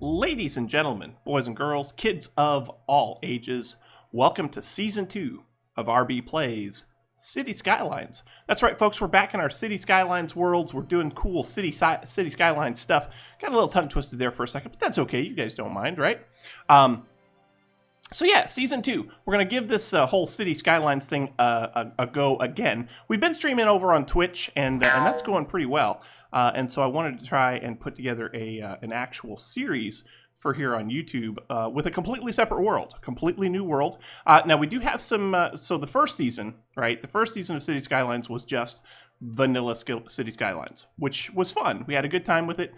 Ladies and gentlemen, boys and girls, kids of all ages, welcome to Season 2 of rbPlays City Skylines. That's right, folks, we're back in our City Skylines worlds. We're doing cool City Skylines stuff. Got a little tongue twisted there for a second, but that's okay. You guys don't mind, right? So yeah, Season 2. We're going to give this whole City Skylines thing a go again. We've been streaming over on Twitch, and that's going pretty well. And so I wanted to try and put together an actual series for here on YouTube with a completely separate world, completely new world. Now, we do have some... so the first season, right? The first season of City Skylines was just vanilla City Skylines, which was fun. We had a good time with it.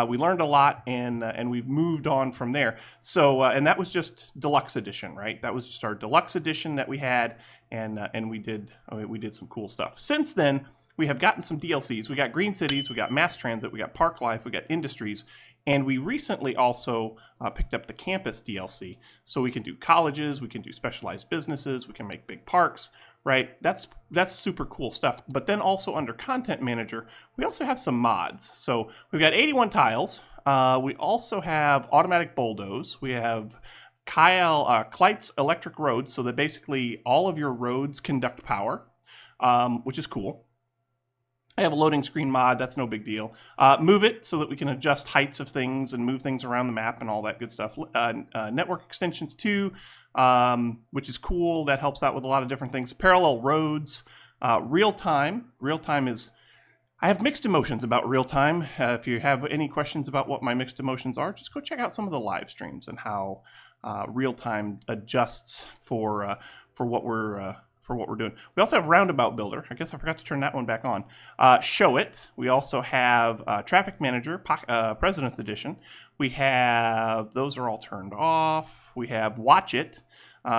We learned a lot, and we've moved on from there. So, and that was just Deluxe Edition, right? That was just our Deluxe Edition that we had, and we did some cool stuff. Since then, we have gotten some DLCs. We got Green Cities, we got Mass Transit, we got Park Life, we got Industries, and we recently also picked up the Campus DLC. So we can do colleges, we can do specialized businesses, we can make big parks, right? That's super cool stuff. But then also under Content Manager, we also have some mods. So we've got 81 tiles. We also have automatic bulldoze. We have Kleit's electric roads, so that basically all of your roads conduct power, which is cool. I have a loading screen mod, that's no big deal. Move it so that we can adjust heights of things and move things around the map and all that good stuff. Network extensions 2, which is cool. That helps out with a lot of different things. Parallel roads, real time. Real time is... I have mixed emotions about real time. If you have any questions about what my mixed emotions are, just go check out some of the live streams and how real time adjusts for what we're doing. We also have Roundabout Builder. I guess I forgot to turn that one back on. Show It. We also have Traffic Manager, President's Edition. We have, those are all turned off. We have Watch It.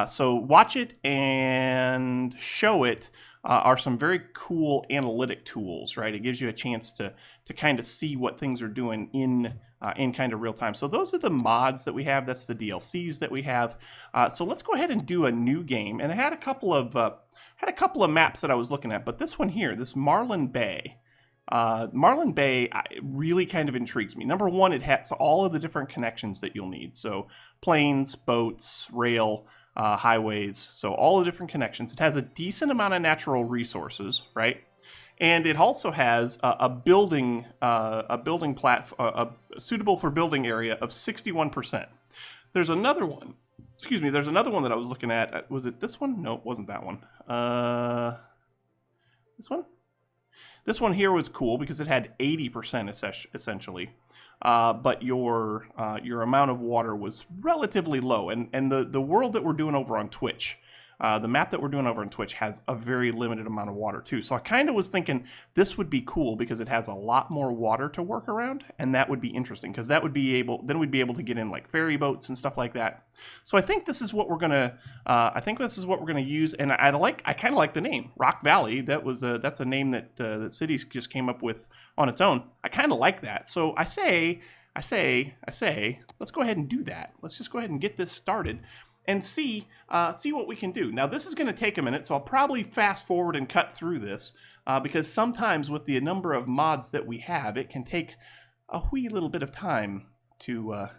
So Watch It and Show It are some very cool analytic tools, right? It gives you a chance to kind of see what things are doing in kind of real time. So those are the mods that we have. That's the DLCs that we have. So let's go ahead and do a new game. And I had a couple of maps that I was looking at, but this one here, this Marlin Bay. Marlin Bay really kind of intrigues me. Number one, it has all of the different connections that you'll need. So planes, boats, rail, highways, so all the different connections. It has a decent amount of natural resources, right? And it also has a building platform, suitable for building area of 61%. There's another one. Excuse me. There's another one that I was looking at. Was it this one? No, it wasn't that one. This one. This one here was cool because it had 80% essentially. But your amount of water was relatively low. And the world that we're doing over on Twitch, the map that we're doing over on Twitch has a very limited amount of water too. So I kind of was thinking this would be cool because it has a lot more water to work around, and that would be interesting because that would be then we'd be able to get in like ferry boats and stuff like that. So I think this is what we're gonna use, and I kind of like the name Rock Valley. That's a name that that Cities just came up with on its own. I kind of like that. So I say, let's go ahead and do that. Let's just go ahead and get this started and see what we can do. Now, this is going to take a minute, so I'll probably fast forward and cut through this because sometimes with the number of mods that we have, it can take a wee little bit of time to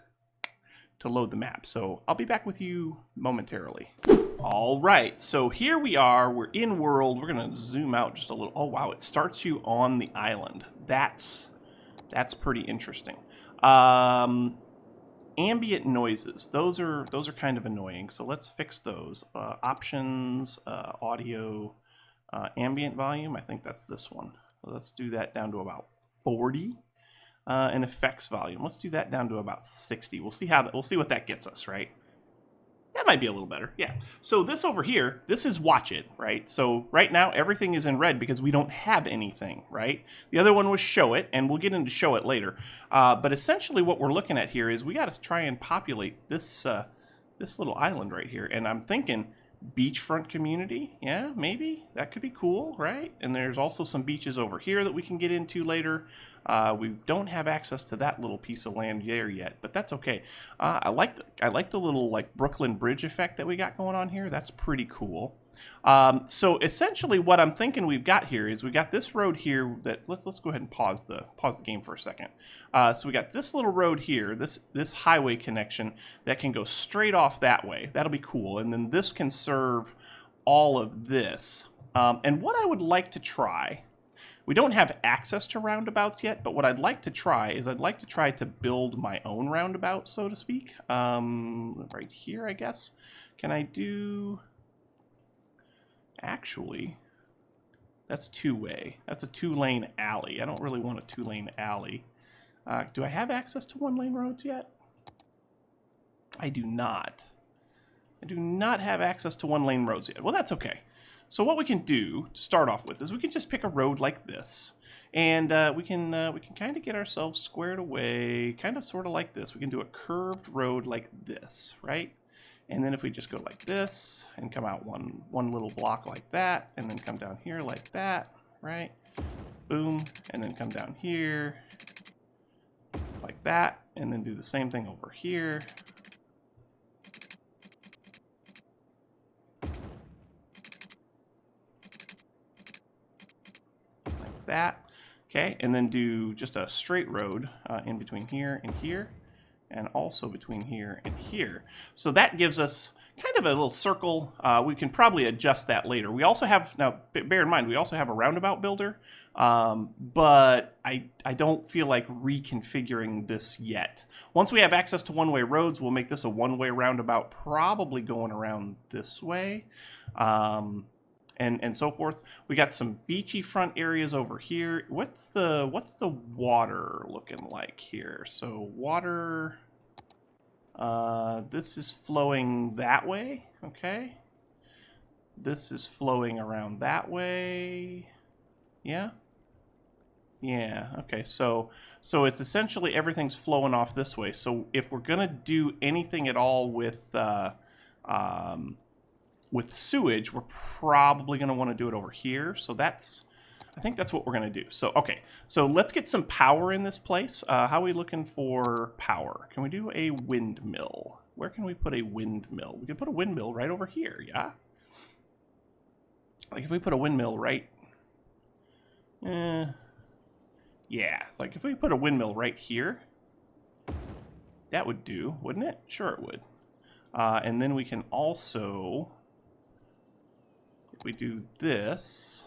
load the map. So I'll be back with you momentarily. All right, so here we are. We're in world. We're going to zoom out just a little. Oh, wow, it starts you on the island. That's pretty interesting. Ambient noises, those are kind of annoying, so let's fix those. Options, audio, ambient volume, I think that's this one. So let's do that down to about 40. And effects volume, let's do that down to about 60. We'll see what that gets us, right? That might be a little better, yeah. So this over here, this is Watch It, right? So right now, everything is in red because we don't have anything, right? The other one was Show It, and we'll get into Show It later. But essentially what we're looking at here is we got to try and populate this little island right here. And I'm thinking beachfront community, yeah, maybe. That could be cool, right? And there's also some beaches over here that we can get into later. We don't have access to that little piece of land there yet, but that's okay. I like the little like Brooklyn Bridge effect that we got going on here. That's pretty cool. So essentially what I'm thinking we've got here is we got this road here that let's go ahead and pause the game for a second. So we got this little road here, this highway connection that can go straight off that way. That'll be cool. And then this can serve all of this. And what I would like to try, we don't have access to roundabouts yet, but what I'd like to try is I'd like to try to build my own roundabout, so to speak. Right here, I guess. Can I do... Actually, that's two-way. That's a two-lane alley. I don't really want a two-lane alley. Do I have access to one-lane roads yet? I do not. I do not have access to one-lane roads yet. Well, that's okay. So what we can do to start off with is we can just pick a road like this, and we can kind of get ourselves squared away, kind of sort of like this. We can do a curved road like this, right? And then if we just go like this and come out one little block like that, and then come down here like that, right? Boom, and then come down here like that, and then do the same thing over here. Like that, okay? And then do just a straight road in between here and here, and also between here and here. So that gives us kind of a little circle. We can probably adjust that later. We also have, now bear in mind, we also have a roundabout builder, but I don't feel like reconfiguring this yet. Once we have access to one-way roads, we'll make this a one-way roundabout, probably going around this way. And so forth. We got some beachy front areas over here. What's the water looking like here? So water, this is flowing that way, okay? This is flowing around that way. Yeah? Yeah, okay. So it's essentially everything's flowing off this way. So if we're gonna do anything at all with sewage, we're probably going to want to do it over here. So I think that's what we're going to do. So, okay. So let's get some power in this place. How are we looking for power? Can we do a windmill? Where can we put a windmill? We can put a windmill right over here, yeah? Like if we put a windmill right... yeah, it's like if we put a windmill right here, that would do, wouldn't it? Sure it would. And then we can also... If we do this,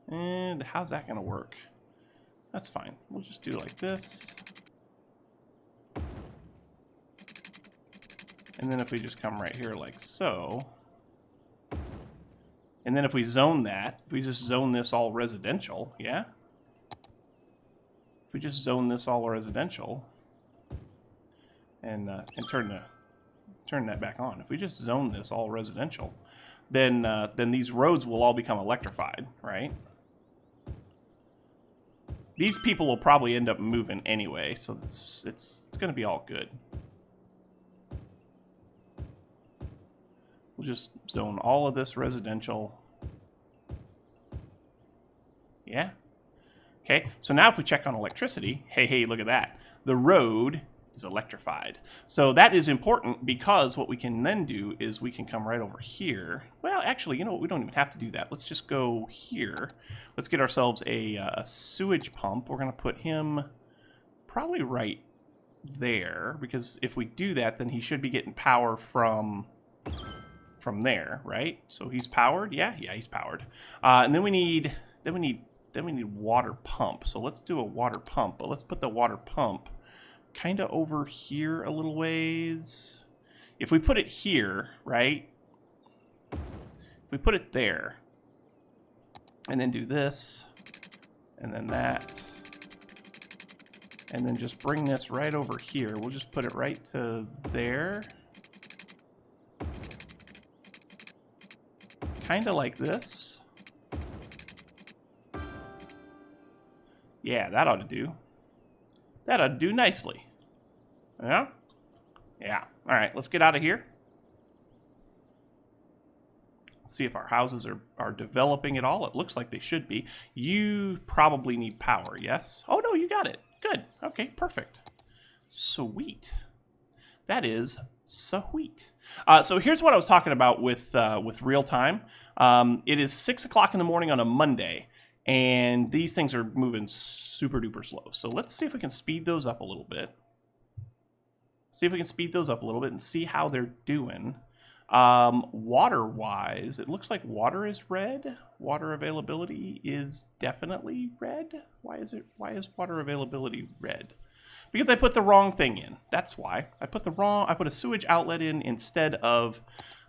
and how's that going to work? That's fine. We'll just do like this. And then if we just come right here like so, and then if we zone that, if we just zone this all residential, yeah? If we just zone this all residential, and turn that back on. If we just zone this all residential, then these roads will all become electrified, right? These people will probably end up moving anyway, so it's going to be all good. We'll just zone all of this residential. Yeah. Okay, so now if we check on electricity, hey, look at that. The road is electrified. So that is important because what we can then do is we can come right over here. Well, actually, you know what? We don't even have to do that. Let's just go here. Let's get ourselves a sewage pump. We're going to put him probably right there, because if we do that, then he should be getting power from there, right? So he's powered. Yeah, he's powered. And then we need water pump. So let's do a water pump. But let's put the water pump kind of over here a little ways. If we put it here, right? If we put it there, and then do this, and then that, and then just bring this right over here. We'll just put it right to there. Kind of like this. Yeah, that ought to do. That ought to do nicely. Yeah? Yeah. All right, let's get out of here. Let's see if our houses are developing at all. It looks like they should be. You probably need power, yes? Oh, no, you got it. Good. Okay, perfect. Sweet. That is sweet. So here's what I was talking about with real time. It is 6 o'clock in the morning on a Monday, and these things are moving super duper slow. So let's see if we can speed those up a little bit. See if we can speed those up a little bit and see how they're doing. Water-wise, it looks like water is red. Water availability is definitely red. Why is water availability red? Because I put the wrong thing in. That's why. I put a sewage outlet in instead of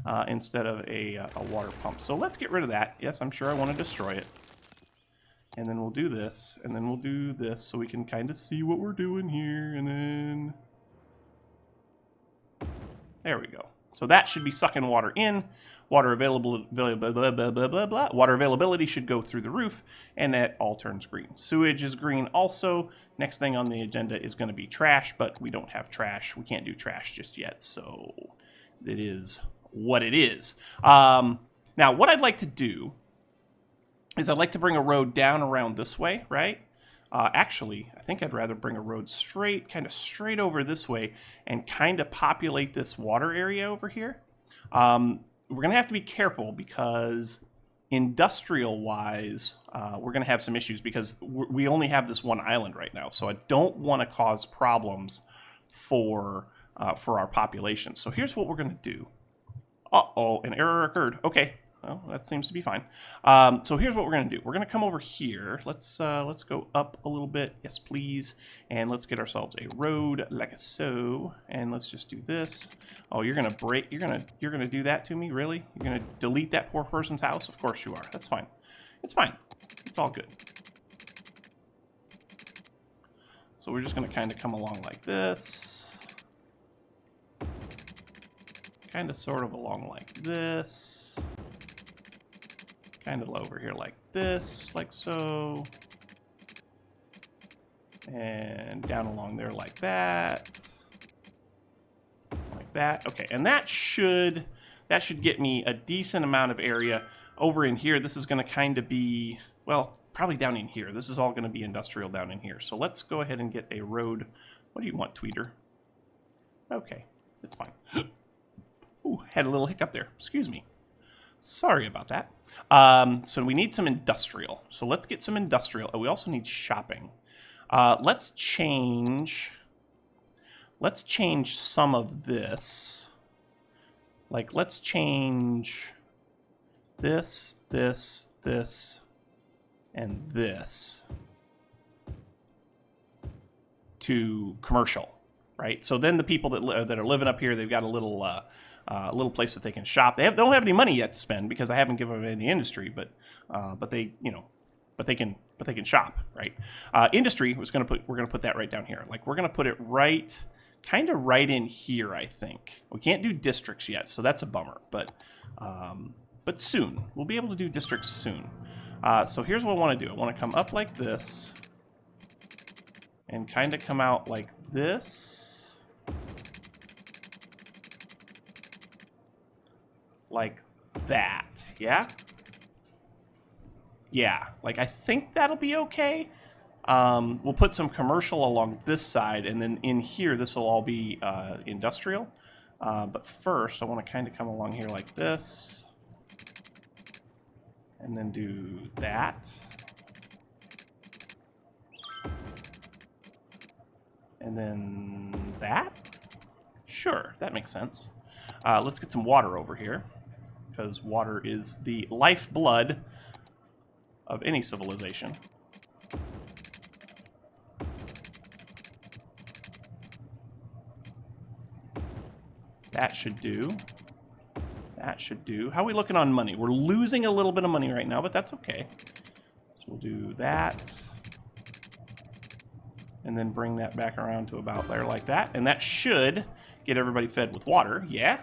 a water pump. So let's get rid of that. Yes, I'm sure I want to destroy it. And then we'll do this, and then we'll do this so we can kind of see what we're doing here, and then there we go. So that should be sucking water in. Water availability should go through the roof, and that all turns green. Sewage is green also. Next thing on the agenda is going to be trash, but we don't have trash. We can't do trash just yet, so it is what it is. Now, what I'd like to do is I'd like to bring a road down around this way, right? Actually, I think I'd rather bring a road kind of straight over this way and kind of populate this water area over here. We're going to have to be careful because industrial-wise, we're going to have some issues because we only have this one island right now. So I don't want to cause problems for our population. So here's what we're going to do. Uh-oh, an error occurred. Okay. Well, that seems to be fine. So here's what we're going to do. We're going to come over here. Let's go up a little bit. Yes, please. And let's get ourselves a road like so. And let's just do this. Oh, you're going to break. You're going to do that to me? Really? You're going to delete that poor person's house? Of course you are. That's fine. It's fine. It's all good. So we're just going to kind of come along like this. Kind of sort of along like this. Kind of over here like this, like so. And down along there like that. Like that. Okay, and that should get me a decent amount of area. Over in here, this is going to kind of be, well, probably down in here. This is all going to be industrial down in here. So let's go ahead and get a road. What do you want, Tweeter? Okay, it's fine. Ooh, had a little hiccup there. Excuse me. Sorry about that. So we need some industrial. So let's get some industrial. Oh, we also need shopping. Let's change some of this. Like, let's change this, this, this, and this to commercial, right? So then the people that are living up here, they've got a little place that they can shop. They don't have any money yet to spend because I haven't given them any industry, but they can shop, right? Industry we're gonna put that right down here. Like, we're gonna put it kind of right in here. I think we can't do districts yet, so that's a bummer. But soon we'll be able to do districts soon. So here's what I want to do. I want to come up like this and kind of come out like this. Like that, yeah? Yeah, like I think that'll be okay. We'll put some commercial along this side, and then in here, this will all be industrial. But first, I want to kind of come along here like this. And then do that. And then that? Sure, that makes sense. Let's get some water over here, because water is the lifeblood of any civilization. That should do. That should do. How are we looking on money? We're losing a little bit of money right now, but that's okay. So we'll do that. And then bring that back around to about there like that. And that should get everybody fed with water. Yeah.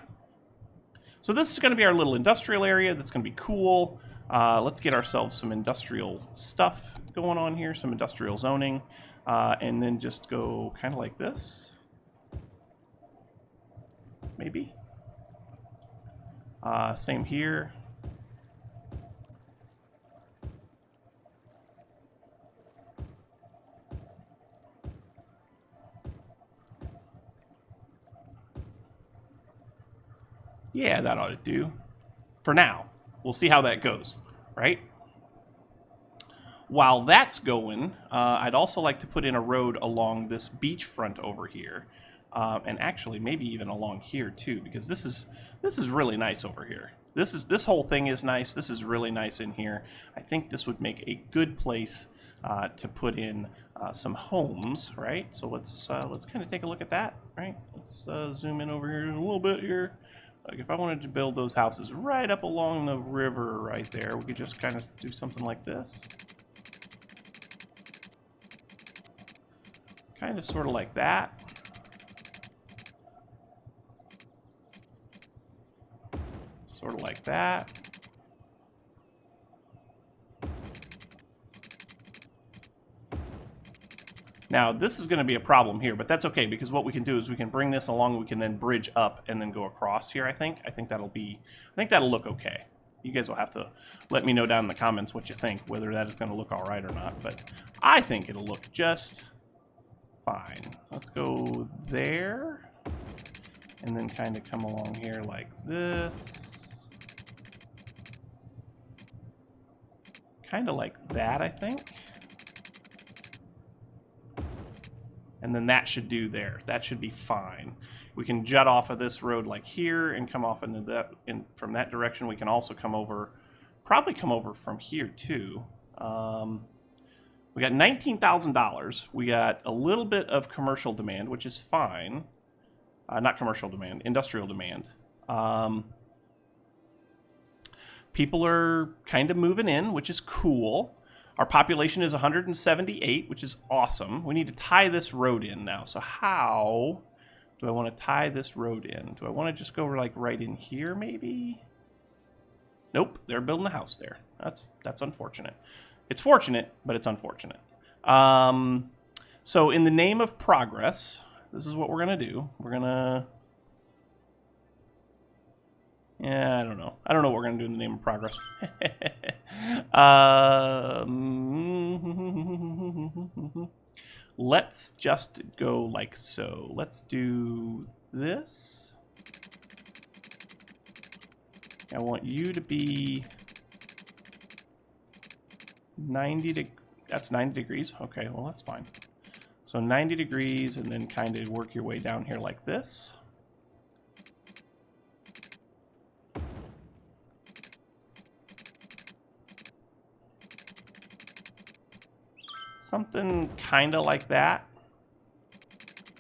So this is going to be our little industrial area. That's going to be cool. Let's get ourselves some industrial stuff going on here. Some industrial zoning. And then just go kind of like this. Maybe. Same here. Yeah, that ought to do. For now. We'll see how that goes, right? While that's going, I'd also like to put in a road along this beachfront over here. And actually, maybe even along here too, because this is really nice over here. This whole thing is nice. This is really nice in here. I think this would make a good place to put in some homes, right? So let's kind of take a look at that, right? Let's zoom in over here a little bit here. Like if I wanted to build those houses right up along the river right there, we could just kind of do something like this. Kind of sort of like that. Sort of like that. Now, this is going to be a problem here, but that's okay, because what we can do is we can bring this along, we can then bridge up and then go across here, I think. I think that'll look okay. You guys will have to let me know down in the comments what you think, whether that is going to look all right or not, but I think it'll look just fine. Let's go there, and then kind of come along here like this. Kind of like that, I think. And then that should do there. That should be fine. We can jut off of this road like here and come off into that. From that direction, we can also come over, probably come over from here too. We got $19,000. We got a little bit of commercial demand, which is fine. Not commercial demand, industrial demand. People are kind of moving in, which is cool. Our population is 178, which is awesome. We need to tie this road in now. So how do I want to tie this road in? Do I want to just go like right in here maybe? Nope, they're building a house there. That's unfortunate. It's fortunate, but it's unfortunate. So in the name of progress, this is what we're going to do. We're going to... Yeah, I don't know. I don't know what we're going to do in the name of progress. Let's just go like so. Let's do this. I want you to be 90 that's 90 degrees. Okay, well, that's fine. So 90 degrees, and then kind of work your way down here like this. Something kind of like that.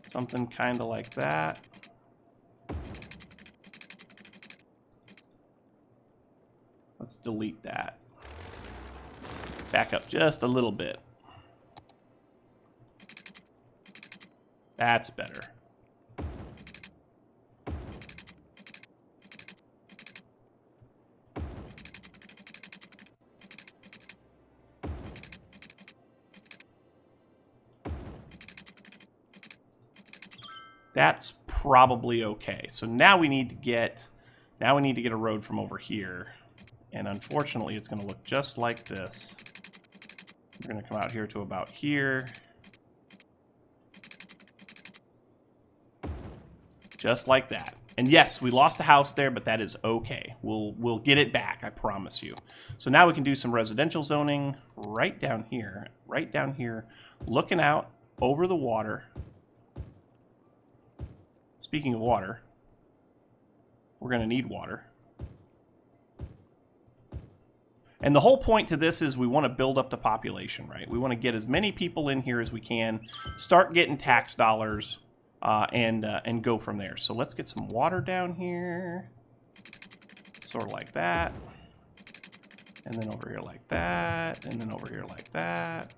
Something kind of like that. Let's delete that. Back up just a little bit. That's better. That's probably okay. So now we need to get a road from over here. And unfortunately, it's going to look just like this. We're going to come out here to about here. Just like that. And yes, we lost a house there, but that is okay. We'll get it back, I promise you. So now we can do some residential zoning right down here, looking out over the water. Speaking of water, we're going to need water. And the whole point to this is we want to build up the population, right? We want to get as many people in here as we can, start getting tax dollars, and go from there. So let's get some water down here, sort of like that, and then over here like that, and then over here like that,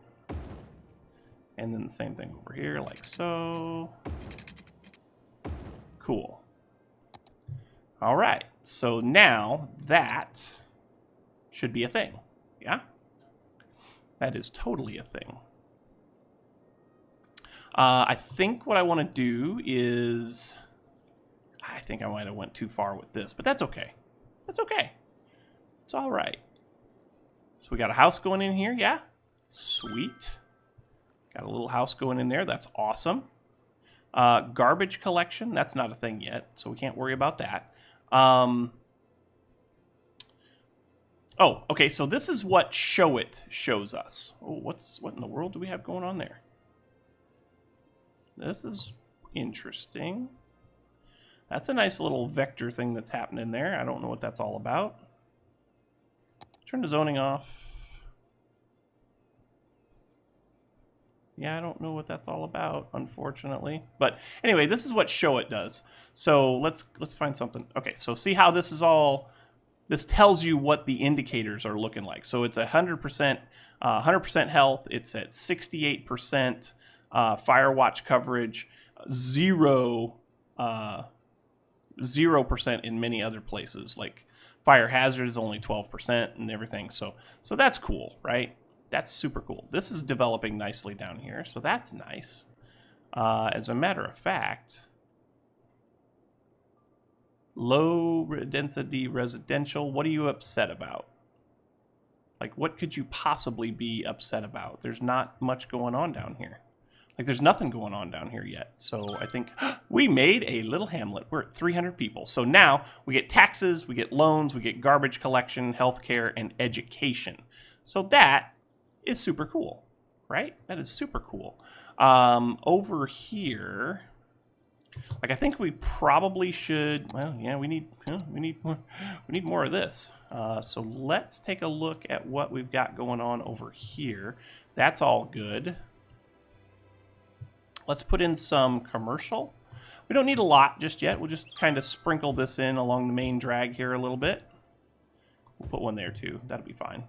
and then the same thing over here like so. Cool. All right, so now that should be a thing, yeah? That is totally a thing. I think what I want to do is... I think I might have went too far with this, but that's okay. That's okay. It's all right. So we got a house going in here, yeah? Sweet. Got a little house going in there, that's awesome. Garbage collection, that's not a thing yet, so we can't worry about that. Oh, okay, so this is what Show It shows us. Oh, what in the world do we have going on there? This is interesting. That's a nice little vector thing that's happening there. I don't know what that's all about. Turn the zoning off. Yeah, I don't know what that's all about, unfortunately. But anyway, this is what Show It does. So let's find something. Okay, so see how this is all... This tells you what the indicators are looking like. So it's 100% health. It's at 68% fire watch coverage, 0% in many other places. Like fire hazard is only 12% and everything. So that's cool, right? That's super cool. This is developing nicely down here, so that's nice. As a matter of fact, low density residential, what are you upset about? Like, what could you possibly be upset about? There's not much going on down here. Like, there's nothing going on down here yet. So I think we made a little hamlet. We're at 300 people. So now we get taxes, we get loans, we get garbage collection, healthcare, and education. So that is super cool, right? That is super cool. Over here... Like, I think we probably should. Well, yeah, we need more of this. So let's take a look at what we've got going on over here. That's all good. Let's put in some commercial. We don't need a lot just yet. We'll just kind of sprinkle this in along the main drag here a little bit. We'll put one there too. That'll be fine.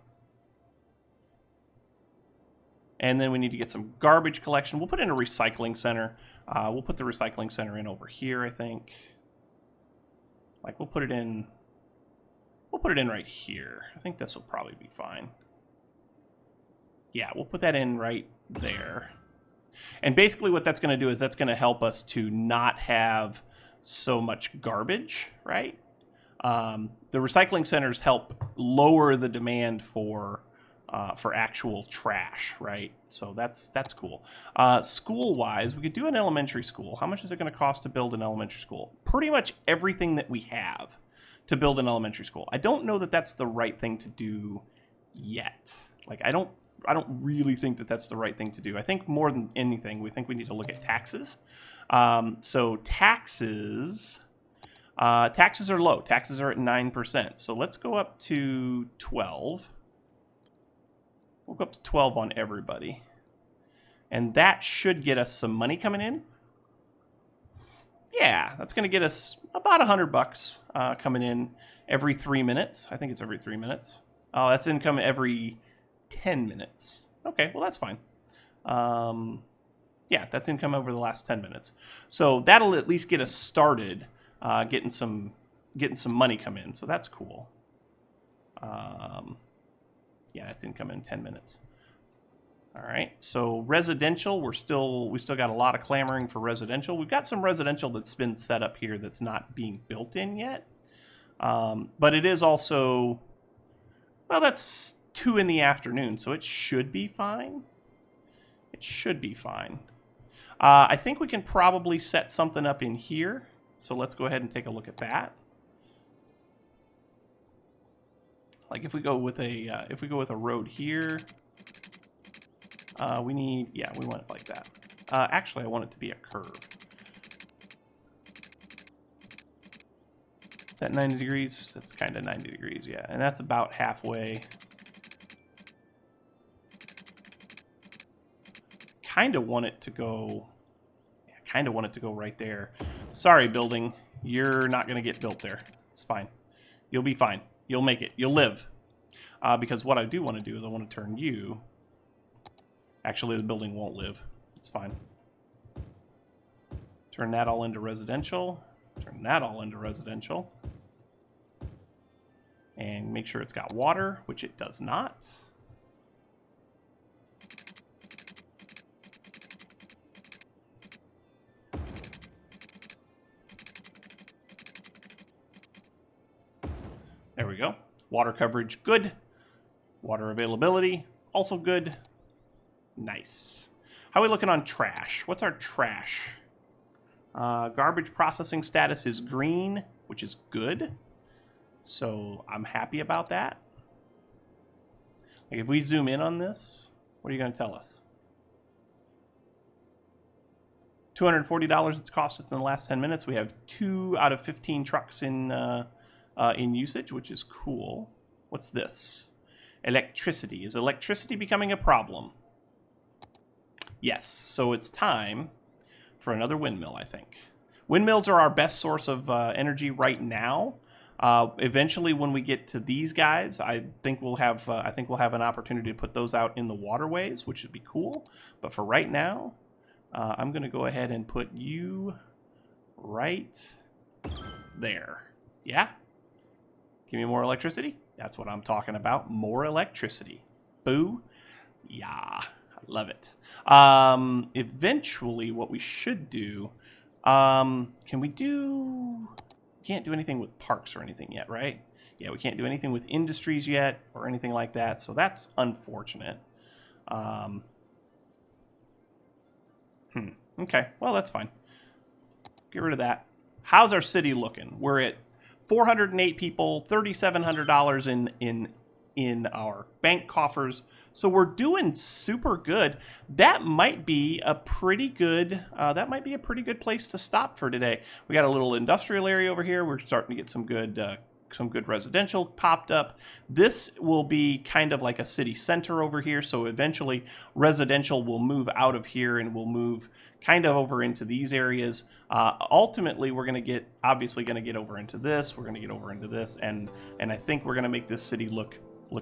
And then we need to get some garbage collection. We'll put in a recycling center. We'll put the recycling center in over here, I think. Like, we'll put it in right here. I think this will probably be fine. Yeah, we'll put that in right there. And basically what that's going to do is that's going to help us to not have so much garbage, right? The recycling centers help lower the demand for actual trash, right? So that's cool. School-wise, we could do an elementary school. How much is it going to cost to build an elementary school? Pretty much everything that we have to build an elementary school. I don't know that that's the right thing to do yet. Like, I don't really think that that's the right thing to do. I think more than anything, we need to look at taxes. So taxes are low. Taxes are at 9%. So let's go up to 12. We'll go up to 12 on everybody. And that should get us some money coming in. Yeah, that's going to get us about $100 coming in every 3 minutes. I think it's every 3 minutes. Oh, that's income every 10 minutes. Okay, well, that's fine. Yeah, that's income over the last 10 minutes. So that'll at least get us started getting some money come in. So that's cool. Yeah, that's income in 10 minutes. All right, so residential, we still got a lot of clamoring for residential. We've got some residential that's been set up here that's not being built in yet. But it is also, well, that's 2 in the afternoon, so it should be fine. It should be fine. I think we can probably set something up in here. So let's go ahead and take a look at that. Like if we go with a road here, we want it like that. Actually, I want it to be a curve. Is that 90 degrees? That's kind of 90 degrees, yeah. And that's about halfway. Kind of want it to go right there. Sorry, building. You're not going to get built there. It's fine. You'll be fine. You'll make it. You'll live. Because what I do want to do is I want to turn you... Actually, the building won't live. It's fine. Turn that all into residential. Turn that all into residential. And make sure it's got water, which it does not. There we go. Water coverage, good. Water availability, also good. Nice. How are we looking on trash? What's our trash? Garbage processing status is green. which is good. So I'm happy about that. Like if we zoom in on this, what are you going to tell us? $240 it's cost us in the last 10 minutes. We have 2 out of 15 trucks in usage, which is cool. What's this? Electricity. Is electricity becoming a problem? Yes. So it's time for another windmill, I think. Windmills are our best source of energy right now. Eventually, when we get to these guys, I think we'll have an opportunity to put those out in the waterways, which would be cool. But for right now, I'm going to go ahead and put you right there. Yeah? Give me more electricity? That's what I'm talking about. More electricity. Boo. Yeah. I love it. Eventually, what we should do... can we do... We can't do anything with parks or anything yet, right? Yeah, we can't do anything with industries yet or anything like that, so that's unfortunate. Okay, well, that's fine. Get rid of that. How's our city looking? We're at 408 people, $3,700 in our bank coffers. So we're doing super good. That might be a pretty good place to stop for today. We got a little industrial area over here. We're starting to get some good residential popped up. This will be kind of like a city center over here. So eventually residential will move out of here and will move kind of over into these areas. Ultimately, we're going to get over into this. We're going to get over into this. And I think we're going to make this city look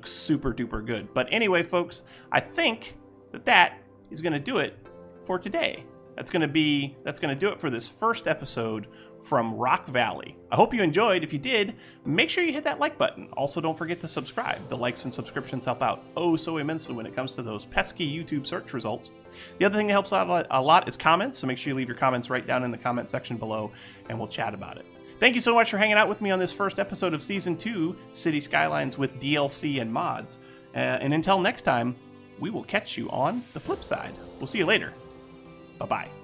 super duper good. But anyway, folks, I think that is going to do it for today. That's going to do it for this first episode from Rock Valley. I hope you enjoyed. If you did, make sure you hit that like button. Also, don't forget to subscribe. The likes and subscriptions help out oh so immensely when it comes to those pesky YouTube search results. The other thing that helps out a lot is comments, so make sure you leave your comments right down in the comment section below, and we'll chat about it. Thank you so much for hanging out with me on this first episode of Season 2, City Skylines with DLC and mods. And until next time, we will catch you on the flip side. We'll see you later. Bye-bye.